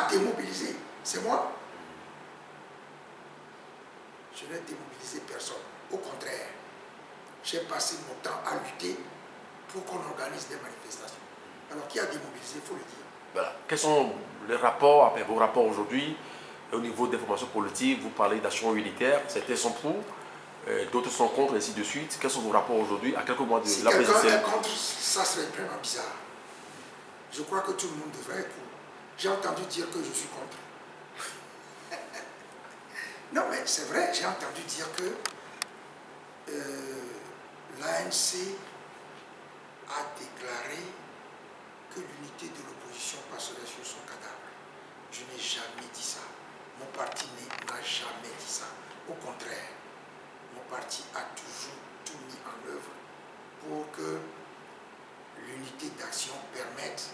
démobilisé, c'est moi. Je n'ai démobilisé personne. Au contraire, j'ai passé mon temps à lutter pour qu'on organise des manifestations. Alors, qui a démobilisé, il faut le dire. Voilà. Quels sont les rapports, après vos rapports aujourd'hui, au niveau des formations politiques? Vous parlez d'action militaire, certains sont pour, d'autres sont contre, et ainsi de suite. Quels sont vos rapports aujourd'hui, à quelques mois de si la présidentielle? Si quelqu'un est contre, ça serait vraiment bizarre. Je crois que tout le monde devrait être pour. J'ai entendu dire que je suis contre. Non, mais c'est vrai, j'ai entendu dire que l'ANC a déclaré que l'unité de l'opposition passerait sur son cadavre. Je n'ai jamais dit ça. Mon parti n'a jamais dit ça. Au contraire, mon parti a toujours tout mis en œuvre pour que l'unité d'action permette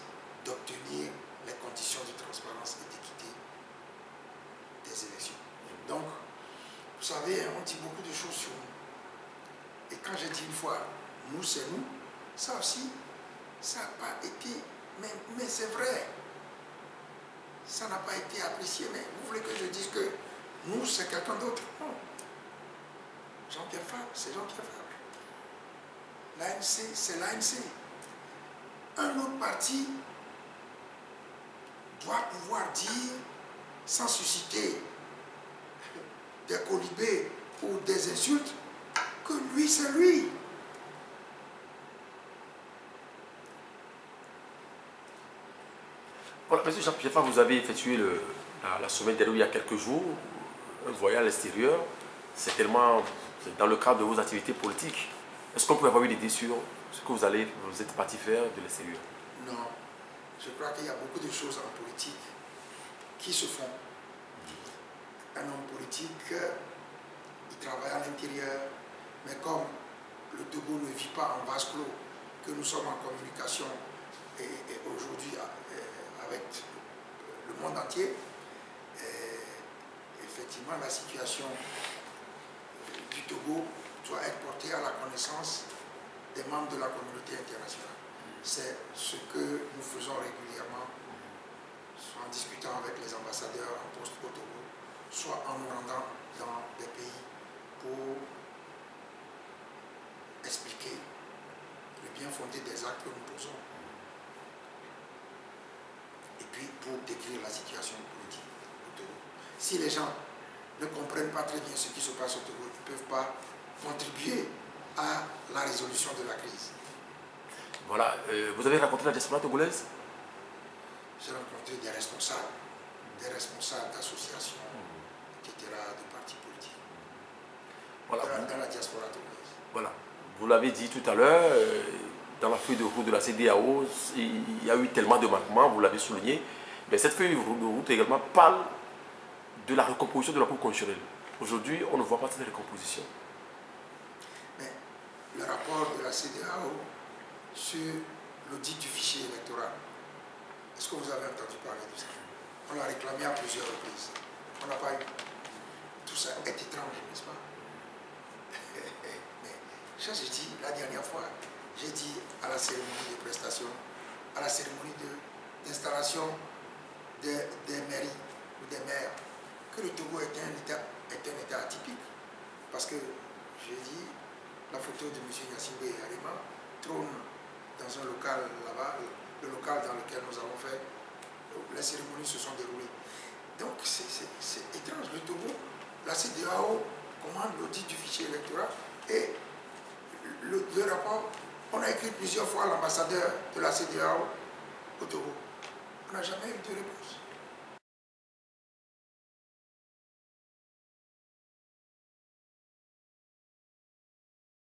d'obtenir les conditions de transparence et d'équité des élections. Donc, vous savez, on dit beaucoup de choses sur nous. Et quand j'ai dit une fois, nous c'est nous, ça aussi, ça n'a pas été, mais c'est vrai. Ça n'a pas été apprécié, mais vous voulez que je dise que nous c'est quelqu'un d'autre? Non. Jean-Pierre Fabre, c'est Jean-Pierre Fabre. L'ANC, c'est l'ANC. Un autre parti doit pouvoir dire, sans susciter des colibés ou des insultes, que lui, c'est lui. Voilà, monsieur Jean-Pierre Fabre, vous avez effectué la semaine dernière, il y a quelques jours, un voyage à l'extérieur. C'est tellement dans le cadre de vos activités politiques. Est-ce qu'on peut avoir une idée sur ce que vous êtes parti faire de l'extérieur? Non. Je crois qu'il y a beaucoup de choses en politique qui se font. Un homme politique, il travaille à l'intérieur, mais comme le Togo ne vit pas en vase clos, que nous sommes en communication et aujourd'hui avec le monde entier, effectivement la situation du Togo doit être portée à la connaissance des membres de la communauté internationale. C'est ce que nous faisons régulièrement, soit en discutant avec les ambassadeurs en poste au Togo, soit en nous rendant dans des pays pour expliquer le bien fondé des actes que nous posons. Et puis pour décrire la situation politique au Togo. Si les gens ne comprennent pas très bien ce qui se passe au Togo, ils ne peuvent pas contribuer à la résolution de la crise. Voilà, vous avez rencontré la diaspora togolaise? J'ai rencontré des responsables d'associations, etc., de partis politiques, voilà, dans la diaspora togolaise. Voilà, vous l'avez dit tout à l'heure, dans la feuille de route de la CEDEAO, il y a eu tellement de manquements, vous l'avez souligné, mais cette feuille de route également parle de la recomposition de la Cour constitutionnelle. Aujourd'hui, on ne voit pas cette recomposition. Mais le rapport de la CEDEAO sur l'audit du fichier électoral, est-ce que vous avez entendu parler de ça? On l'a réclamé à plusieurs reprises. On n'a pas eu. Tout ça est étrange, n'est-ce pas? Mais ça, j'ai dit la dernière fois, j'ai dit à la cérémonie de prestation, à la cérémonie d'installation des mairies ou des maires, que le Togo est un État atypique. Parce que, j'ai dit, la photo de M. Gnassingbé Arima trône dans un local là-bas, le local dans lequel nous avons fait, les cérémonies se sont déroulées. Donc c'est étrange. Le Togo, la CEDEAO commande l'audit du fichier électoral et le rapport, on a écrit plusieurs fois à l'ambassadeur de la CEDEAO au Togo. On n'a jamais eu de réponse.